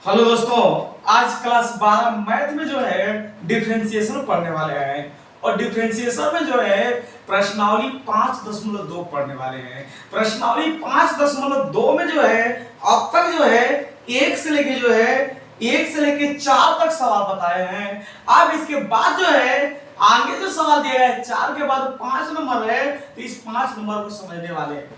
Hello दोस्तों, आज class 12 math में जो है डिफरेंशिएशन पढ़ने वाले हैं और डिफरेंशिएशन में जो है प्रश्नावली 5.2 पढ़ने वाले हैं। प्रश्नावली 5.2 में जो है अब तक जो है एक से लेके 4 तक सवाल बताए हैं। अब इसके बाद जो है आगे जो सवाल दिया है 4 के बाद 5 नंबर है, तो इस 5 नंबर को समझने वाले हैं।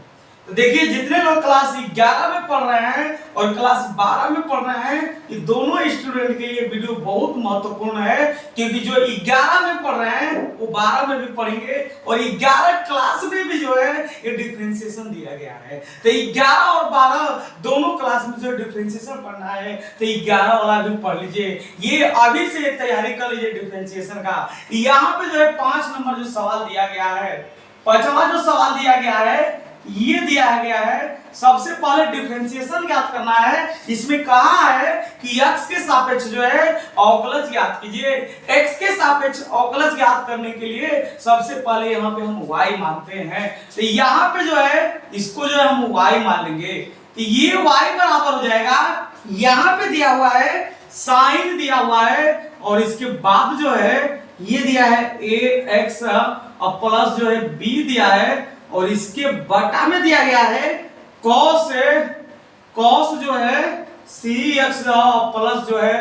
तो देखिए, जितने लोग क्लास 11 में पढ़ रहे हैं और क्लास 12 में पढ़ रहे हैं, ये दोनों स्टूडेंट के लिए वीडियो बहुत महत्वपूर्ण है, क्योंकि जो 11 में पढ़ रहे हैं वो 12 में भी पढ़ेंगे और 11 क्लास में भी जो है ये डिफरेंशिएशन दिया गया है। तो 11 और 12 दोनों क्लास में जो डिफरेंशिएशन पढ़ना है तो 11 वाला भी पढ़ लीजिए। ये अभी से तैयारी कर लीजिए डिफरेंशिएशन का। यहाँ पे जो है 5 नंबर जो सवाल दिया गया है, 5वां जो सवाल दिया गया है ये दिया गया है। सबसे पहले डिफरेंशिएशन ज्ञात करना है। इसमें कहा है कि x के सापेक्ष जो है अवकलज ज्ञात कीजिए। x के सापेक्ष अवकलज ज्ञात करने के लिए सबसे पहले यहाँ पे हम y मानते हैं। तो यहाँ पे जो है इसको जो है हम y मान लेंगे, तो ये y बराबर हो जाएगा, यहाँ पे दिया हुआ है साइन दिया हुआ है और इसके बाद जो है ये दिया है ax और प्लस जो है b दिया है और इसके बटा में दिया गया है cos जो है cx प्लस जो है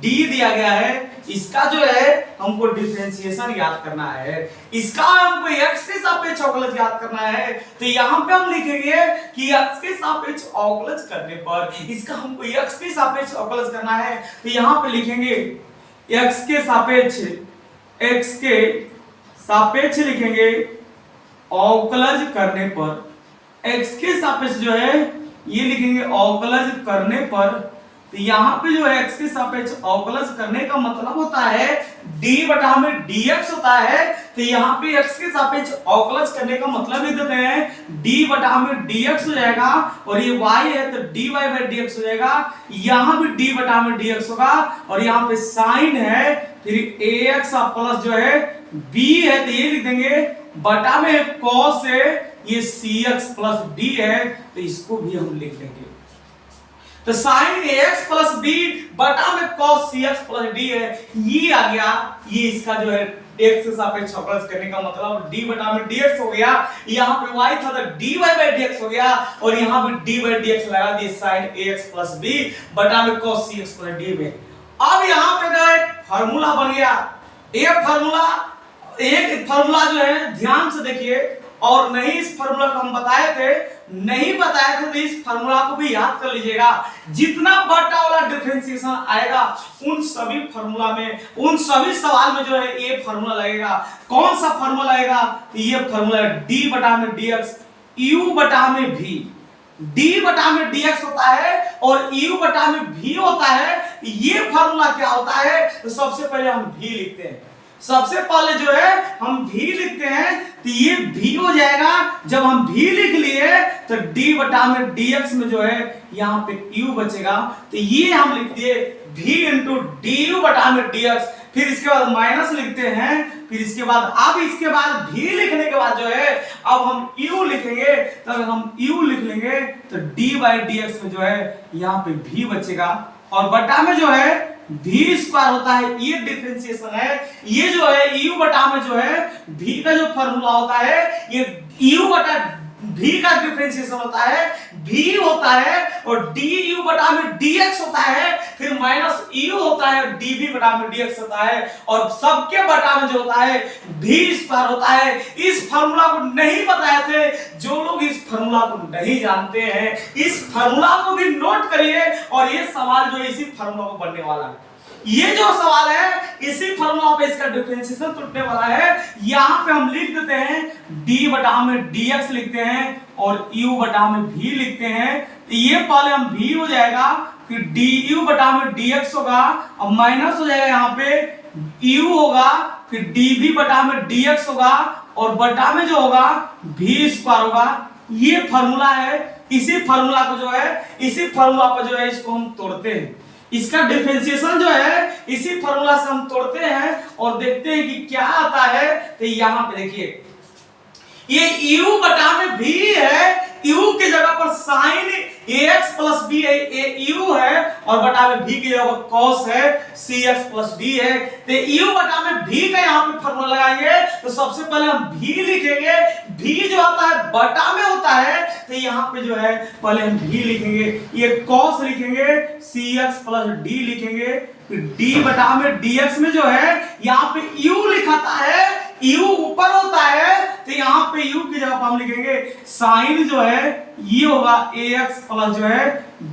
d दिया गया है। इसका जो है हमको डिफरेंशिएशन याद करना है। इसका हमको x के सापेक्ष अवकलज याद करना है। तो यहाँ पे हम लिखेंगे कि x के सापेक्ष अवकलज करने पर इसका हमको x के सापेक्ष अवकलज करना है। तो यहाँ पे लिखेंगे x के सापेक्ष लिखेंगे अवकलज करने पर, x के सापेक्ष जो है ये लिखेंगे अवकलज करने पर। तो यहाँ पे जो है x के सापेक्ष अवकलज करने का मतलब होता है d बटा में dx होता है। तो यहाँ पे x के सापेक्ष अवकलज करने का मतलब लिख देते हैं d बटा में dx हो जाएगा और ये y है तो dy बाई dx हो जाएगा। यहाँ भी d बटा में dx होगा और यहाँ पे साइन है, फिर ax प्लस जो है b है तो ये लिख देंगे बटा में cos है, ये cx प्लस d है तो इसको भी हम लिख देंगे। तो sin ax प्लस b बटा में cos cx प्लस d है, ये आ गया। ये इसका जो है x के सापेक्ष अवकलज करने का मतलब d बटा में dx हो गया। यहाँ पे y था तो dy बाई dx हो गया और यहाँ पे d बाई dx लगा दिए sin ax प्लस b बटा में cos cx प्लस d में। अब यहाँ पे जो है फार्मूला बन गया। एक फार्मूला जो है ध्यान से देखिए, और नहीं इस फार्मूला को हम बताए थे तो इस फार्मूला को भी याद कर लीजिएगा। जितना बटा वाला डिफरेंशिएशन आएगा उन सभी फार्मूला में, उन सभी सवाल में जो है ये फार्मूला लगेगा। कौन सा फार्मूला लगेगा? ये फार्मूला d बटा में dx u बटा में v। d बटा में dx होता है और u बटा में v होता है। ये फार्मूला क्या होता है? तो सबसे पहले हम v लिखते हैं। सबसे पहले जो है हम v लिखते हैं तो ये v हो जाएगा। जब हम v लिख लिए तो d बटा में dx में जो है यहाँ पे u बचेगा, तो ये हम लिख दिए v इंटू du बटा में dx। फिर इसके बाद माइनस लिखते हैं, फिर इसके बाद v लिखने के बाद जो है अब हम u लिखेंगे। तब हम u लिख लेंगे तो d बाई dx में जो है यहाँ पे v बचेगा और बटा में जो है v स्क्वायर होता है। ये डिफरेंशिएशन है। ये जो है u बटा में जो है v का जो फार्मूला होता है ये u बटा v का डिफरेंशिएशन होता है, v होता है और du बटा में dx होता है, फिर माइनस u होता है, dv बटा में dx होता है और सबके बटा में जो होता है v स्क्वायर होता है। इस फार्मूला को नहीं बताए थे, जो लोग इस फार्मूला को नहीं जानते हैं इस फार्मूला को भी नोट करिए और ये सवाल जो है इसी फार्मूला को बनने वाला है। ये जो सवाल है इसी फार्मूला पे इसका डिफरेंशिएशन टूटने वाला है। यहाँ पे हम लिख देते हैं d बटा में dx लिखते हैं और u बटा में v लिखते हैं। तो ये पहले हम v हो जाएगा, फिर du बटा में dx होगा और माइनस हो जाएगा, यहाँ पे u होगा, फिर dv बटा में dx होगा और बटा में जो होगा v स्क्वायर होगा। ये फार्मूला है। इसी फार्मूला पर जो है इसको हम तोड़ते हैं। इसका डिफरेंशिएशन जो है इसी फार्मूला से हम तोड़ते हैं और देखते हैं कि क्या आता है। तो यहाँ पे देखिए ये u बटा में v है, u के जगह पर sin ax प्लस b है, u है और बटा में v की जगह cos है cx प्लस d है। तो u बटा में v का यहाँ पे फॉर्मूला लगाएंगे तो सबसे पहले हम v लिखेंगे। v जो आता है बटा में होता है तो यहाँ पे जो है पहले हम v लिखेंगे, ये cos लिखेंगे, cx प्लस d लिखेंगे, फिर d बटा में dx में जो है यहाँ पे u लिखाता है, u ऊपर होता है तो यहाँ पे u की जगह हम लिखेंगे साइन जो है ये होगा ax प्लस जो है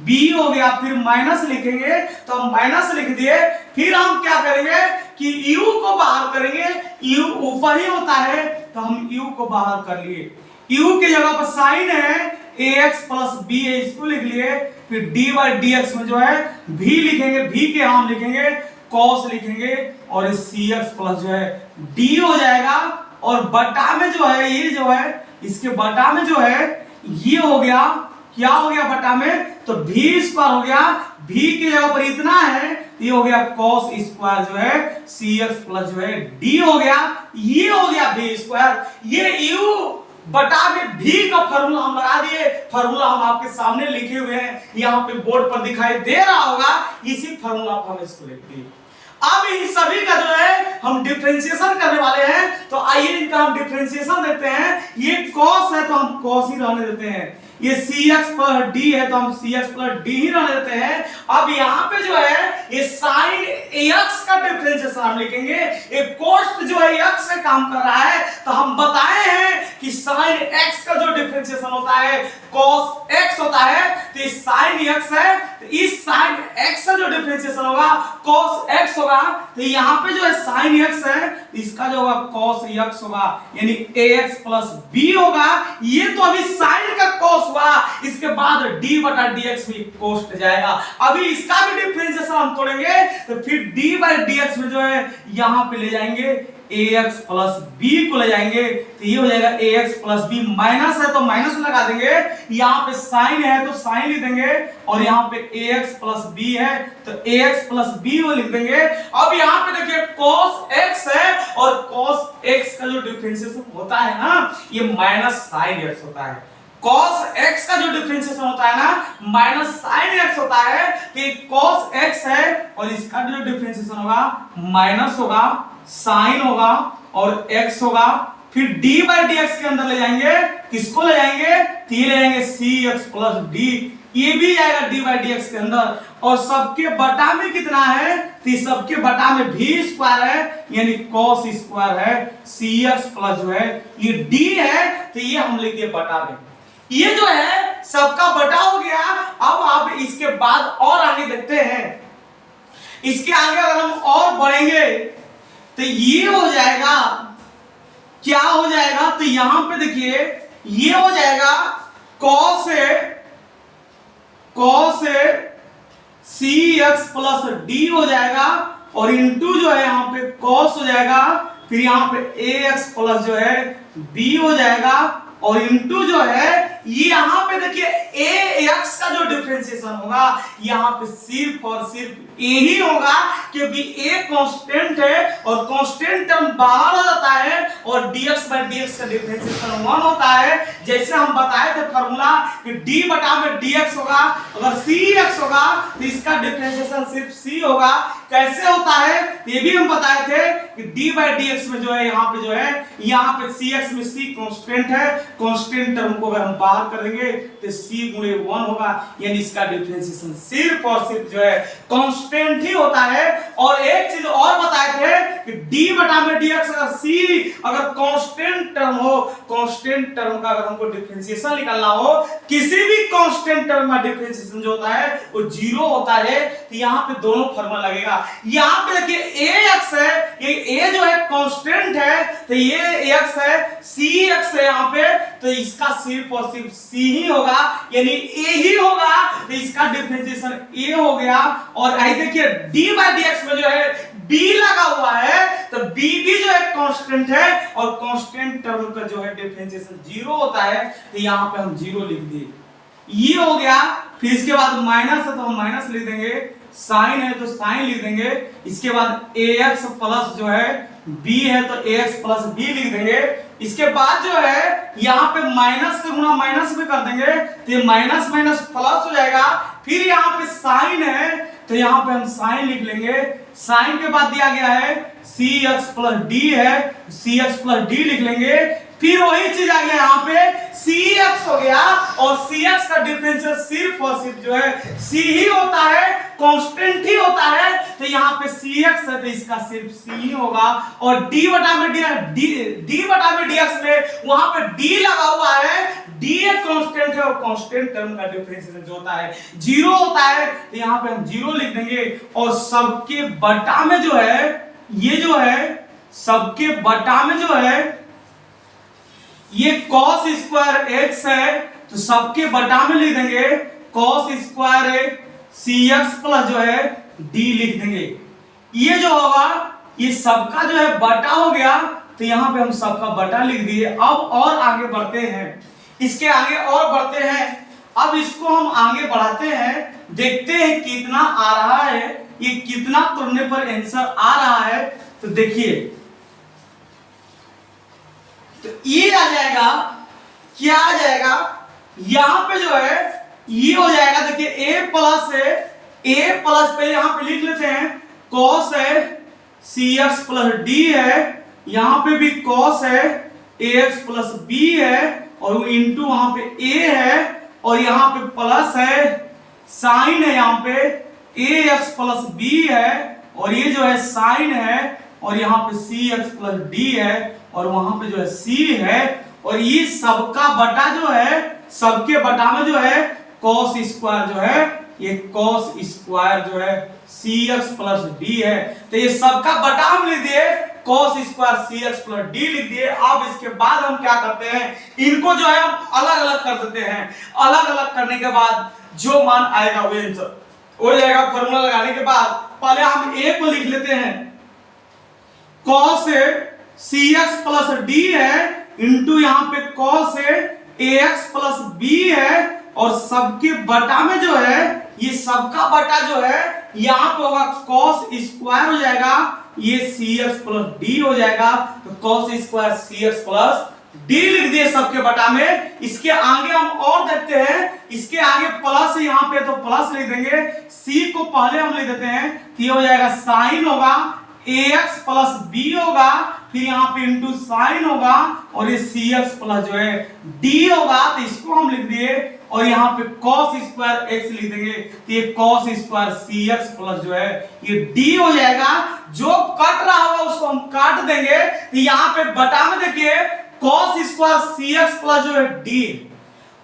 b हो गया, फिर माइनस लिखेंगे तो हम माइनस लिख दिए। फिर हम क्या करेंगे कि u को बाहर करेंगे, u ऊपर ही होता है तो हम u को बाहर कर लिए, u की जगह पर साइन है ax प्लस b है इसको लिख लिए, फिर d बाई dx में जो है v लिखेंगे, v के हम लिखेंगे cos लिखेंगे और cx प्लस जो है d हो जाएगा। और बटा में जो है ये जो है इसके बटा में जो है ये हो गया, क्या हो गया बटा में तो v स्क्वायर हो गया, v की जगह पर इतना है ये हो गया cos स्क्वायर जो है cx प्लस जो है d हो गया, ये हो गया v स्क्वायर। ये u बटा में v का फॉर्मूला हम लगा दिए, फॉर्मूला हम आपके सामने लिखे हुए हैं, यहाँ पे बोर्ड पर दिखाई दे रहा होगा, इसी फॉर्मूला पर हम इसको लिख दिए। अब इन सभी का जो है हम डिफरेंशिएशन करने वाले हैं, तो आइए इनका हम डिफरेंशिएशन देते हैं। ये cos है तो हम cos ही रहने देते हैं, ये cx प्लस d है तो हम cx प्लस d ही रहने देते हैं। अब यहाँ पे जो है ये sin x का डिफरेंशिएशन हम लिखेंगे, ये कोष्ट जो है x से काम कर रहा है तो हम बताए हैं कि sin x का जो डिफरेंशिएशन होता है cos x होता है, तो ये sin x है तो इस sin x का जो डिफरेंशिएशन होगा cos x होगा, तो यहाँ पे जो है sin x है इसका जो होगा cos x होगा, यानी ax प्लस b होगा। ये तो अभी sin का cos हुआ, इसके बाद d बटा dx भी कोष्ट जाएगा। अभी इसका भी डिफरेंशिएशन हम तोड़ेंगे तो फिर d बाई dx में जो है यहाँ पे ले जाएंगे ax प्लस b को ले जाएंगे तो ये हो जाएगा ax प्लस b, माइनस है तो माइनस लगा देंगे, यहाँ पे साइन है तो साइन लिख देंगे और यहाँ पे ax प्लस b है तो ax प्लस b वो लिख देंगे। अब यहाँ पे देखिए cos x है और cos x का जो डिफरेंशिएशन होता है ना ये माइनस साइन x होता है, cos x का जो डिफरेंशिएशन होता है ना माइनस साइन x होता है, तो ये cos x है और इसका जो डिफरेंशिएशन होगा माइनस होगा, साइन होगा और x होगा। फिर d बाई dx के अंदर ले जाएंगे, किसको ले जाएंगे तो ये ले जाएंगे cx प्लस d, ये भी जाएगा d बाई dx के अंदर और सबके बटा में कितना है तो सबके बटा में v स्क्वायर है यानी cos स्क्वायर है, cx प्लस जो है ये d है तो ये हम लिख दिए बटा में। ये जो है सबका बटा हो गया। अब आप इसके बाद और आगे देखते हैं, इसके आगे अगर हम और बढ़ेंगे तो ये हो जाएगा, क्या हो जाएगा तो यहां पे देखिए ये हो जाएगा cos cx प्लस d हो जाएगा और इनटू जो है यहाँ पे cos हो जाएगा, फिर यहाँ पे ax प्लस जो है b हो जाएगा और इनटू जो है ये यहाँ पे देखिए ax का जो डिफरेंशिएशन होगा यहाँ पे सिर्फ और सिर्फ a ही होगा, क्योंकि a कांस्टेंट है और कांस्टेंट टर्म बाहर हो जाता है और dx बाई dx का डिफरेंशिएशन 1 होता है। जैसे हम बताए थे फॉर्मूला कि d बटा में dx होगा, अगर cx होगा तो इसका डिफरेंशिएशन सिर्फ c होगा। कैसे होता है ये भी हम बताए थे कि d बाई dx में जो है यहाँ पे जो है यहाँ पे cx में c कांस्टेंट है, कांस्टेंट टर्म को अगर हम बाहर कर देंगे तो c गुणे 1 होगा, यानी इसका डिफरेंशिएशन सिर्फ और सिर्फ जो है कांस्टेंट ही होता है। और एक चीज और बताए थे कि d बटा में dx अगर c अगर कांस्टेंट टर्म हो, कांस्टेंट टर्म का अगर हमको डिफरेंशिएशन निकालना हो, किसी भी कांस्टेंट टर्म का डिफरेंशिएशन जो होता है वो 0 होता है, तो यहाँ पे दोनों फॉर्मूला लगेगा। यहाँ पे देखिए ax है, ये a जो है कांस्टेंट है तो ये x है, cx है यहाँ पे तो इसका सिर्फ और सिर्फ c ही होगा यानी a ही होगा, तो इसका डिफरेंशिएशन a हो गया। और आई देखिए d बाई dx में जो है b लगा हुआ है तो b भी जो है कांस्टेंट है और कांस्टेंट टर्म का जो है डिफरेंशिएशन 0 होता है, तो यहाँ पे हम 0 लिख दिए, ये हो गया। फिर इसके बाद माइनस है तो हम माइनस लिख देंगे, साइन है तो साइन लिख देंगे, इसके बाद ax प्लस जो है b है तो ax प्लस b लिख देंगे। इसके बाद जो है यहाँ पे माइनस से गुना माइनस में कर देंगे तो ये माइनस माइनस प्लस हो जाएगा। फिर यहाँ पे साइन है तो यहाँ पे हम साइन लिख लेंगे। साइन के बाद दिया गया है cx प्लस d है, cx प्लस d लिख लेंगे। फिर वही चीज आ गया यहाँ पे cx हो गया और cx का डिफरेंशियल सिर्फ और सिर्फ जो है c ही होता है, कांस्टेंट ही होता है। तो यहाँ पे cx है तो इसका सिर्फ c ही होगा और d बटा में dx में वहां पे d लगा हुआ है। d एक कांस्टेंट है और कांस्टेंट टर्म का डिफरेंशियल जो होता है 0 होता है तो यहाँ पे हम 0 लिख देंगे। और सबके बटा में जो है ये जो है सबके बटा में जो है ये cos स्क्वायर x है तो सबके बटा में लिख देंगे cos स्क्वायर cx प्लस जो है d लिख देंगे। ये जो होगा ये सबका जो है बटा हो गया तो यहाँ पे हम सबका बटा लिख दिए। अब और आगे बढ़ते हैं, इसके आगे और बढ़ते हैं। अब इसको हम आगे बढ़ाते हैं, देखते हैं कितना आ रहा है, ये कितना तोड़ने पर आंसर आ रहा है। तो देखिए तो ये आ जाएगा, क्या आ जाएगा यहां पे जो है ये हो जाएगा। देखिए a प्लस है, a प्लस पे यहां पे लिख लेते हैं cos है cx प्लस d है, यहां पे भी cos है ax प्लस b है और इंटू वहां पे a है और यहां पे प्लस है साइन है, यहां पे ax प्लस b है और ये जो है साइन है और यहाँ पे cx प्लस d है और वहां पे जो है c है और ये सबका बटा जो है सबके बटा में जो है cos स्क्वायर जो है ये cos स्क्वायर जो है cx प्लस d है। तो ये सबका बटा हम लिख दिए cos square cx plus d लिख दिए। अब इसके बाद हम क्या करते हैं, इनको जो है हम अलग अलग कर देते हैं। अलग अलग करने के बाद जो मान आएगा वो आंसर हो जाएगा। फॉर्मूला लगाने के बाद पहले हम a को लिख लेते हैं, cos cx प्लस d है इंटू यहाँ पे cos ax प्लस b है और सबके बटा में जो है ये सबका बटा जो है यहाँ पे होगा cos स्क्वायर हो जाएगा, ये cx प्लस d हो जाएगा। तो cos square cx plus d लिख दिए सबके बटा में। इसके आगे हम और देखते हैं, इसके आगे प्लस है यहाँ पे तो प्लस लिख देंगे। c को पहले हम लिख देते हैं तो ये हो जाएगा साइन होगा ax प्लस b होगा, फिर यहाँ पे इंटू साइन होगा और ये cx प्लस जो है d होगा। तो इसको हम लिख दिए और यहाँ पे cos स्क्वायर x लिख देंगे तो ये cos स्क्वायर cx प्लस जो है ये d हो जाएगा। जो कट रहा होगा उसको हम काट देंगे। तो यहाँ पे बटा में देखिए cos स्क्वायर cx प्लस जो है d,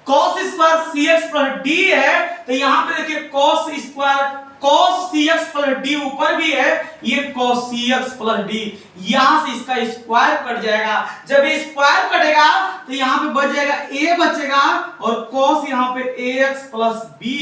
cos square cx plus d है तो यहाँ पे देखिए cos square cos cx plus d ऊपर भी है, ये cos cx प्लस d, यहां से इसका स्क्वायर कट जाएगा। जब ये स्क्वायर कटेगा तो यहाँ पे बच जाएगा a बचेगा और cos यहाँ पे ax प्लस b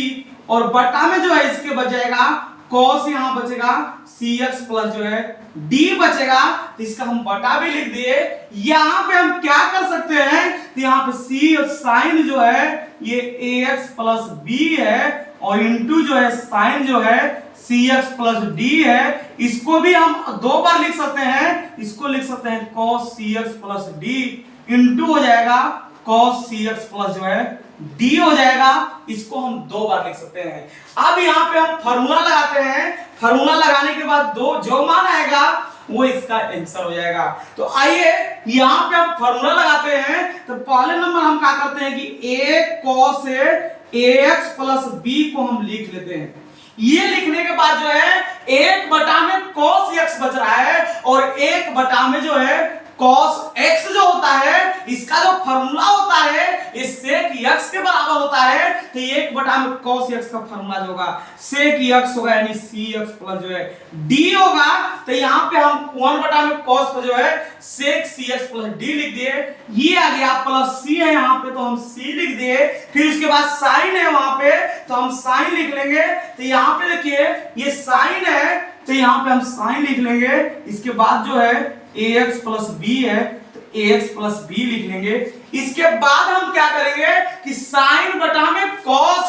और बटा में जो है इसके बच जाएगा cos यहाँ बचेगा cx प्लस जो है d बचेगा। तो इसका हम बटा भी लिख दिए। यहाँ पे हम क्या कर सकते हैं, तो यहाँ पे c और साइन जो है ये ax प्लस b है और इंटू जो है साइन जो है cx प्लस d है। इसको भी हम दो बार लिख सकते हैं, इसको लिख सकते हैं cos cx plus d into हो जाएगा cos cx प्लस जो है d हो जाएगा। इसको हम दो बार लिख सकते हैं। अब यहाँ पे हम फॉर्मूला लगाते हैं, फॉर्मूला लगाने के बाद दो जो मान आएगा वो इसका आंसर हो जाएगा। तो आइए यहाँ पे हम फॉर्मूला लगाते हैं। तो पहले नंबर हम क्या करते हैं कि a cos ax plus b को हम लिख लेते हैं। ये लिखने के बाद जो है एक बटा में cos x बच रहा है और एक बटा में जो है cos x जो होता है इसका जो फॉर्मूला होता है ये sec x के बराबर होता है। तो एक बटा में cos x का फॉर्मूला जो होगा sec x होगा यानी cx प्लस जो है d होगा। तो यहाँ पे हम 1 बटा में cos को जो है sec cx प्लस d लिख दिए। ये आ गया प्लस c है यहाँ पे तो हम c लिख दिए। फिर उसके बाद साइन है वहां पे तो हम साइन लिख लेंगे। तो यहाँ पे देखिए ये साइन है तो यहाँ पे हम साइन लिख लेंगे। इसके बाद जो है ax प्लस b है तो ax प्लस b लिख लेंगे। इसके बाद हम क्या करेंगे कि साइन बटा में cos,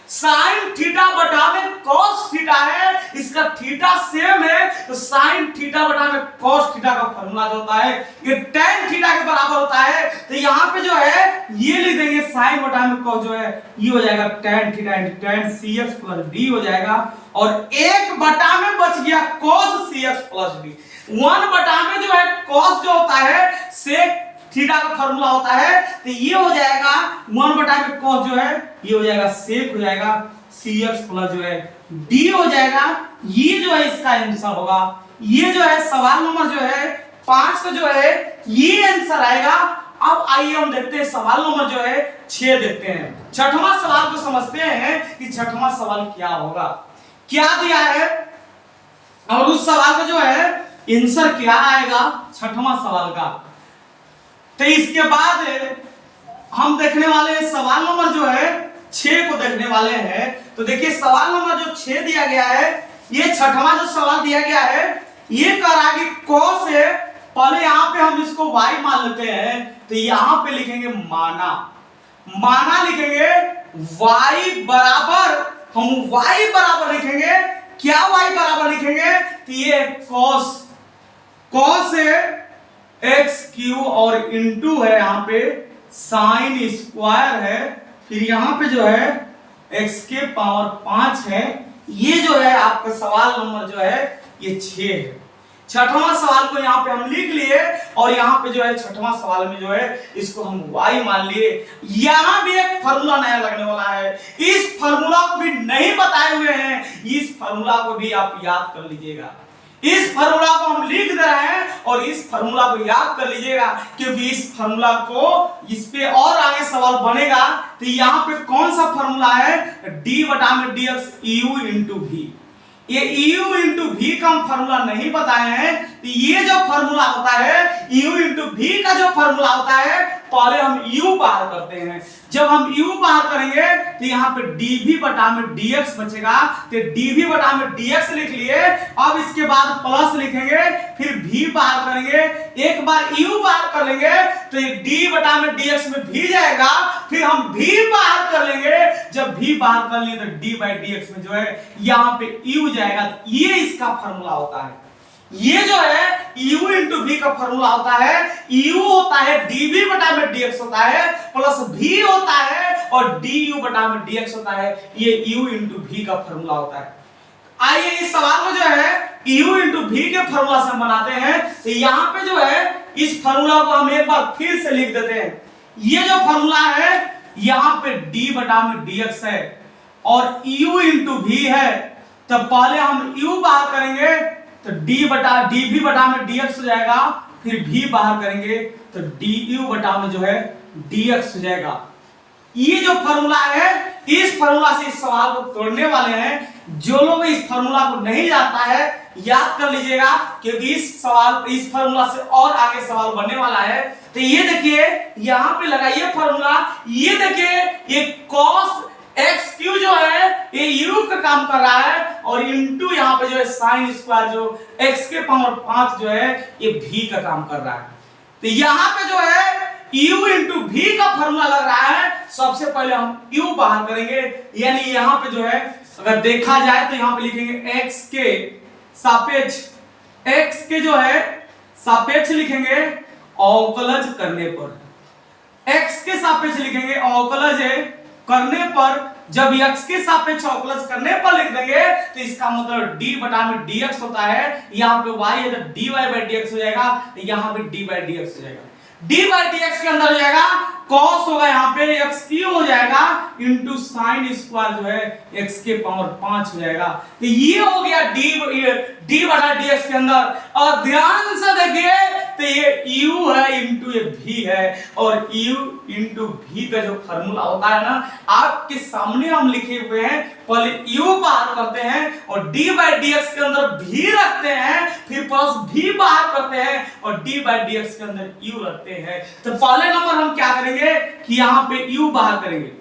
साइन थीटा बटा में cos थीटा है, इस इसका थीटा सेम है तो साइन थीटा बटा में कॉस थीटा का फॉर्मूला जो होता है ये tan थीटा के बराबर होता है। तो यहाँ पे जो है ये लिख देंगे साइन बटा में कॉस जो है ये हो जाएगा tan theta into tan cx plus d हो जाएगा और एक बटा में बच गया cos cx प्लस d। 1 बटा में जो है cos जो होता है sec थीटा का फॉर्मूला होता है तो ये हो जाएगा 1 बटा में cos जो है ये हो जाएगा sec हो जाएगा cx प्लस जो है d हो जाएगा। ये जो है इसका आंसर होगा। ये जो है सवाल नंबर जो है 5 का जो है ये आंसर आएगा। अब आइए हम देखते हैं सवाल नंबर जो है 6 देखते हैं। छठवां सवाल को समझते हैं कि छठवां सवाल क्या होगा, क्या दिया है और उस सवाल का जो है आंसर क्या आएगा छठवां सवाल का। तो इसके बाद हम देखने वाले हैं सवाल नंबर जो है 6 को देखने वाले हैं। तो देखिए सवाल नंबर जो 6 दिया गया है ये छठवां जो सवाल दिया गया है ये कह रहा है कि cos है, पहले यहाँ पे हम इसको y मान लेते हैं तो यहाँ पे लिखेंगे माना लिखेंगे y बराबर, हम y बराबर लिखेंगे, क्या y बराबर लिखेंगे तो ये cos है एक्स क्यू और इंटू है यहाँ पे साइन स्क्वायर है, फिर यहाँ पे जो है एक्स के पावर 5 है। ये जो है आपका सवाल नंबर जो है ये 6 है। छठवां सवाल को यहाँ पे हम लिख लिए और यहाँ पे जो है छठवां सवाल में जो है इसको हम y मान लिए। यहाँ भी एक फार्मूला नया लगने वाला है, इस फार्मूला को भी नहीं बताए हुए हैं, इस फार्मूला को भी आप याद कर लीजिएगा। इस फार्मूला को हम लिख दे रहे हैं और इस फार्मूला को याद कर लीजिएगा क्योंकि इस फार्मूला को इस पे और आगे सवाल बनेगा। तो यहाँ पे कौन सा फार्मूला है d बटा में dx u इंटू v। ये u इंटू v का हम फार्मूला नहीं बताए हैं। तो ये जो फार्मूला होता है u इंटू v का जो फार्मूला होता है पहले हम u बाहर करते हैं। जब हम u बाहर करेंगे तो यहाँ पे dv बटा में dx बचेगा तो dv बटा में dx लिख लिए। अब इसके बाद प्लस लिखेंगे फिर v बाहर करेंगे, एक बार u बाहर कर लेंगे तो d बटा में dx में v जाएगा, फिर हम v बाहर कर लेंगे। जब v बाहर कर लिए तो d बाई dx में जो है यहाँ पे u जाएगा। ये इसका फार्मूला होता है। ये जो है u इंटू v का फार्मूला होता है, u होता है dv बटा में dx होता है प्लस v होता है और du बटा में dx होता है। ये u इंटू v का फार्मूला होता है। आइए इस सवाल को जो है u इंटू v के फार्मूला से हम बनाते हैं। तो यहाँ पे जो है इस फार्मूला को हम एक बार फिर से लिख देते हैं। ये जो फार्मूला है यहाँ पे d बटा में dx है और u इंटू v है। तो पहले हम u बाहर करेंगे तो dv बटा में dx हो जाएगा, फिर v बाहर करेंगे तो du बटा में जो है dx हो जाएगा। ये जो फार्मूला है इस फार्मूला से इस सवाल को तोड़ने वाले हैं। जो लोग इस फार्मूला को नहीं जानता है याद कर लीजिएगा क्योंकि इस फार्मूला से और आगे सवाल बनने वाला है। तो ये देखिए यहाँ पे लगाइए फार्मूला, ये देखिए ये cos एक्स क्यू जो है ये u का काम कर रहा है और इंटू यहाँ पे जो है साइन स्क्वायर जो x के पावर 5 जो है ये v का काम कर रहा है। तो यहाँ पे जो है u इंटू v का फार्मूला लग रहा है। सबसे पहले हम u बाहर करेंगे, यानी यहाँ पे जो है अगर देखा जाए तो यहाँ पे लिखेंगे x के सापेक्ष लिखेंगे अवकलज करने पर, x के सापेक्ष लिखेंगे अवकलज करने पर। जब x के सापेक्ष अवकलज करने पर लिख देंगे तो इसका मतलब d बटा में dx होता है, यहाँ पे y है तो dy बाई dx हो जाएगा, यहाँ पे d बाई dx हो जाएगा। d बाई dx के अंदर हो जाएगा cos होगा यहाँ पे x क्यू हो जाएगा इंटू साइन स्क्वायर जो है x के पावर 5 हो जाएगा। तो ये हो गया d बटा dx के अंदर। और ध्यान से देखिए तो ये u है इंटू ये v है और u इंटू v का जो फार्मूला होता है ना आपके सामने हम लिखे हुए हैं। पहले u बाहर करते हैं और d बाई dx के अंदर v रखते हैं, फिर प्लस v बाहर करते हैं और d बाई dx के अंदर u रखते हैं। तो पहले नंबर हम क्या करेंगे कि यहाँ पे u बाहर करेंगे,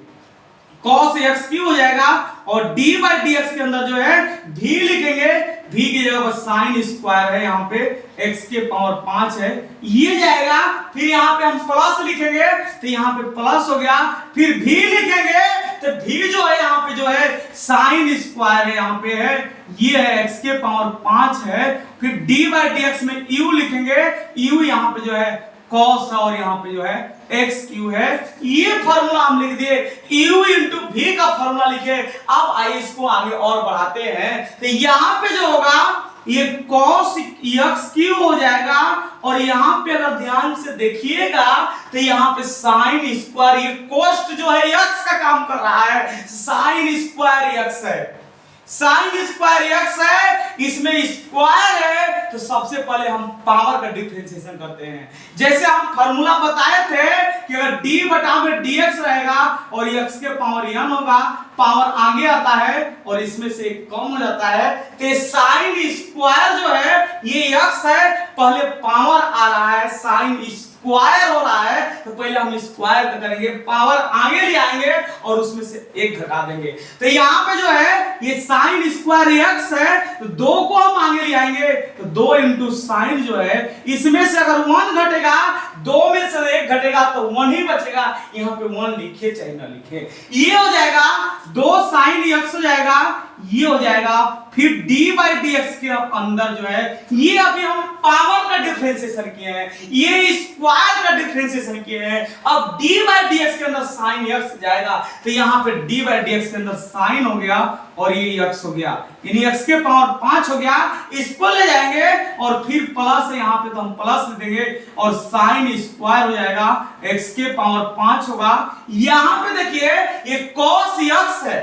cos x क्यू हो जाएगा और d बाई dx के अंदर जो है v लिखेंगे, v की जगह पर साइन स्क्वायर है यहाँ पे x के पावर 5 है ये जाएगा। फिर यहाँ पे हम प्लस लिखेंगे तो यहाँ पे प्लस हो गया, फिर v लिखेंगे तो भी जो है यहाँ पे जो है साइन स्क्वायर है, यहाँ पे है ये है x के पावर 5 है, फिर d बाई डी एक्स में u लिखेंगे, u यहाँ पे जो है cos और यहाँ पे जो है x क्यू है। ये फॉर्मूला हम लिख दिए, u इंटू v का फॉर्मूला लिखे। अब आइए इसको आगे और बढ़ाते हैं, तो यहाँ पे जो होगा ये cos x क्यू हो जाएगा, और यहाँ पे अगर ध्यान से देखिएगा तो यहाँ पे साइन स्क्वायर, ये कोस्ट जो है x का काम कर रहा है, साइन स्क्वायर x है, साइन स्क्वायर x है, इसमें स्क्वायर है, तो सबसे पहले हम पावर का डिफरेंशिएशन करते हैं। जैसे हम फार्मूला बताए थे कि अगर d बटा में dx रहेगा और x के पावर n होगा, पावर आगे आता है और इसमें से कम हो जाता है, तो साइन स्क्वायर जो है ये x है, पहले पावर आ रहा है, साइन स्क्वायर हो रहा है, तो पहले हम स्क्वायर करेंगे, पावर आगे ले आएंगे और उसमें से एक घटा देंगे। तो यहाँ पे जो है ये साइन स्क्वायर x है, तो 2 को हम आगे ले आएंगे, तो 2 इंटू साइन जो है, इसमें से अगर 1 घटेगा, 2 में से 1 घटेगा तो 1 ही बचेगा, यहाँ पे 1 लिखे चाहे ना लिखे, ये हो जाएगा 2 साइन x हो जाएगा, ये हो जाएगा, फिर d बाई डी एक्स के अंदर जो है, ये अभी हम पावर का डिफरेंशिएशन किए हैं, ये स्क्वायर का डिफरेंशिएशन किए हैं। अब d बाई डी एक्स के अंदर साइन x जाएगा, तो यहाँ पे d बाई डी एक्स के अंदर साइन हो गया और ये x हो गया, यानी x के पावर 5 हो गया, इसको ले जाएंगे और फिर प्लस है यहाँ पे, तो हम प्लस ले देंगे और साइन स्क्वायर हो जाएगा, x के पावर 5 होगा। यहाँ पे देखिए ये cos x है,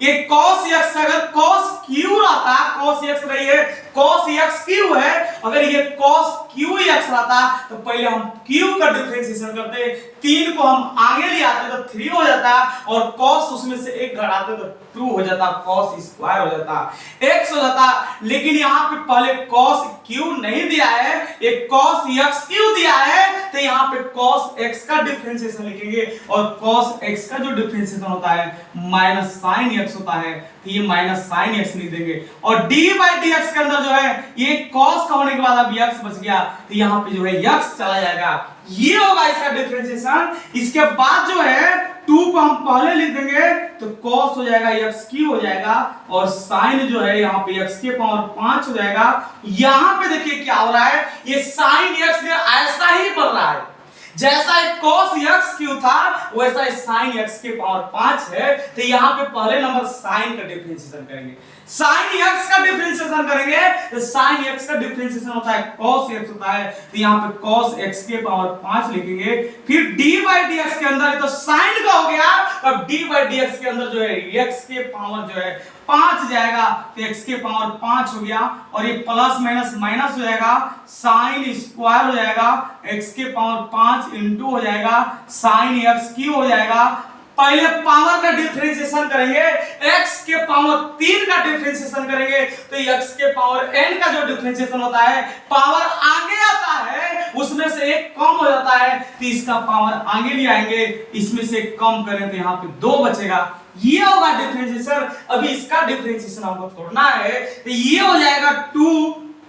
ये cos x, अगर cos q रहता, cos x रही है, cos x q है, अगर ये cos q x रहता तो पहले हम q का डिफरेंशिएशन करते, 3 को हम आगे ले आते तो 3 हो जाता, और cos उसमें से 1 घटाते तो 2 हो जाता, cos स्क्वायर हो जाता, x हो जाता। लेकिन यहाँ पे पहले cos q नहीं दिया है, एक cos x q दिया है, तो यहाँ पे cos x का डिफरेंशिएशन लिखेंगे, और cos x का जो डिफरेंशिएशन होता है माइनस sin x होता है, तो ये माइनस sin x लिख देंगे, और d बाई डी एक्स के अंदर जो है ये cos का होने के बाद अब x बच गया, तो यहाँ पे जो है x चला जाएगा, ये होगा इसका डिफरेंशिएशन। इसके बाद जो है 2 को हम पहले लिख देंगे, तो cos हो जाएगा, x क्यू हो जाएगा, और sin जो है यहाँ पे x के पावर 5 हो जाएगा। यहाँ पे देखिए क्या हो रहा है, ये sin x ने ऐसा ही बढ़ रहा है, जैसा एक cos x क्यू था वैसा sin x के पावर 5 है, तो यहाँ पे पहले नंबर sin का डिफरेंशिएशन करेंगे, sin x का डिफरेंशिएशन करेंगे, तो sin x का डिफरेंशिएशन होता है cos x होता है, तो यहाँ पे cos x के पावर 5 लिखेंगे, फिर d बाई डी एक्स के अंदर तो sin का हो गया, अब d बाई डी एक्स के अंदर जो है x के पावर जो है 5 जाएगा, तो x के पावर 5 हो गया, और ये प्लस माइनस माइनस हो जाएगा, साइन स्क्वायर हो जाएगा, x के पावर 5 इंटू हो जाएगा साइन x क्यू हो जाएगा। पहले पावर का डिफरेंशिएशन करेंगे, x के पावर 3 का डिफरेंशिएशन करेंगे, तो x के पावर n का जो डिफरेंशिएशन होता है, पावर आगे आता है, उसमें से एक कम हो जाता है, तो इसका पावर आगे ले आएंगे, इसमें से कम करें तो यहाँ पे 2 बचेगा, ये होगा डिफरेंशिएशन। अभी इसका डिफरेंशिएशन हमको तोड़ना है, तो ये हो जाएगा 2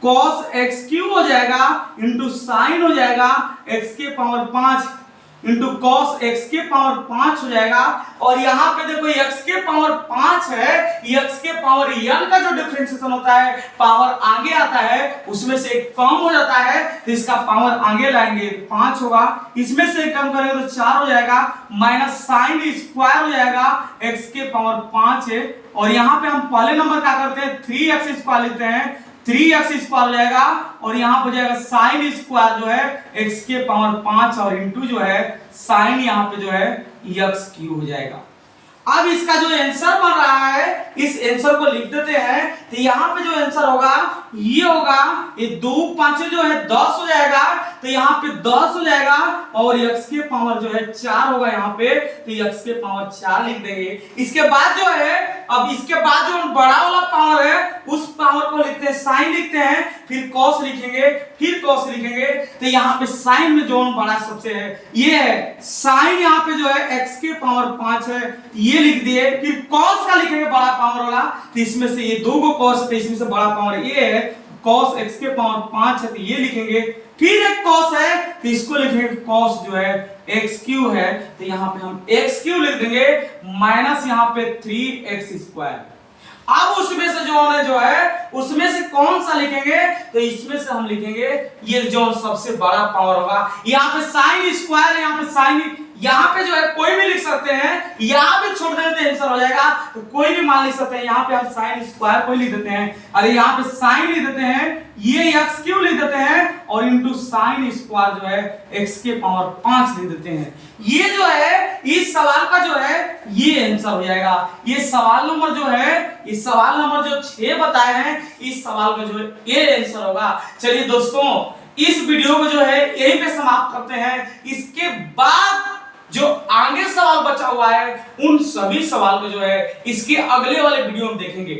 cos x क्यू हो जाएगा इंटू साइन हो जाएगा x के पावर 5 इंटू cos x के पावर 5 हो जाएगा, और यहाँ पे देखो x के पावर 5 है, x के पावर n का जो डिफरेंशिएशन होता है, पावर आगे आता है, उसमें से एक कम हो जाता है, तो इसका पावर आगे लाएंगे 5 होगा, इसमें से कम करेंगे तो 4 हो जाएगा, माइनस साइन स्क्वायर हो जाएगा, x के पावर 5 है, और यहाँ पे हम पहले नंबर क्या करते हैं 3x स्क्वायर लेते हैं, 3x स्क्वायर हो जाएगा, और यहाँ पर जाएगा साइन स्क्वायर जो है x के पावर 5 और इंटू जो है साइन यहाँ पे जो है x क्यू हो जाएगा। अब इसका जो आंसर बन रहा है, इस आंसर को लिख देते हैं, तो यहाँ पे जो आंसर होगा ये होगा, ये 2 5 जो है 10 हो जाएगा, तो यहाँ पे 10 हो जाएगा, और x के पावर जो है 4 होगा यहाँ पे, तो x के पावर 4 लिख देंगे। इसके बाद जो है, अब इसके बाद जो बड़ा वाला पावर है उस पावर को लिखते हैं, साइन लिखते हैं, फिर cos लिखेंगे, फिर cos लिखेंगे, तो यहाँ पे साइन में जो बड़ा सबसे है ये है, साइन यहाँ पे जो है x के पावर 5 है, ये लिख दिए, फिर cos का लिखेंगे बड़ा पावर वाला, तो इसमें से ये 2 को cos, तो इसमें से बड़ा पावर ये है, cos x के पावर 5 है तो ये लिखेंगे, फिर एक cos है तो इसको लिखेंगे cos जो है x क्यू है तो यहाँ पे हम x क्यू लिख देंगे माइनस यहाँ पे 3x स्क्वायर। अब उसमें से जो है उसमें से कौन सा लिखेंगे तो इसमें से हम लिखेंगे ये जो सबसे बड़ा पावर होगा, यहाँ पे साइन स्क्वायर, यहाँ पे साइन, यहाँ पे जो है कोई भी लिख सकते हैं, यहाँ पे छोड़ देते हैं आंसर हो जाएगा, तो कोई भी मान लिख सकते हैं। यहाँ पे हम साइन स्क्वायर कोई लिख देते हैं, अरे यहाँ पे साइन लिख देते हैं, ये एक्स क्यू लिख देते हैं और इनटू साइन स्क्वायर जो है एक्स के पावर 5 लिख देते हैं। ये जो है इस सवाल का जो है ये आंसर हो जाएगा। ये सवाल नंबर जो है, इस सवाल नंबर जो 6 बताए हैं, इस सवाल का जो है ये आंसर होगा। चलिए दोस्तों, इस वीडियो को जो है यहीं पे समाप्त करते हैं। इसके बाद जो आगे सवाल बचा हुआ है उन सभी सवाल को जो है इसके अगले वाले वीडियो में देखेंगे।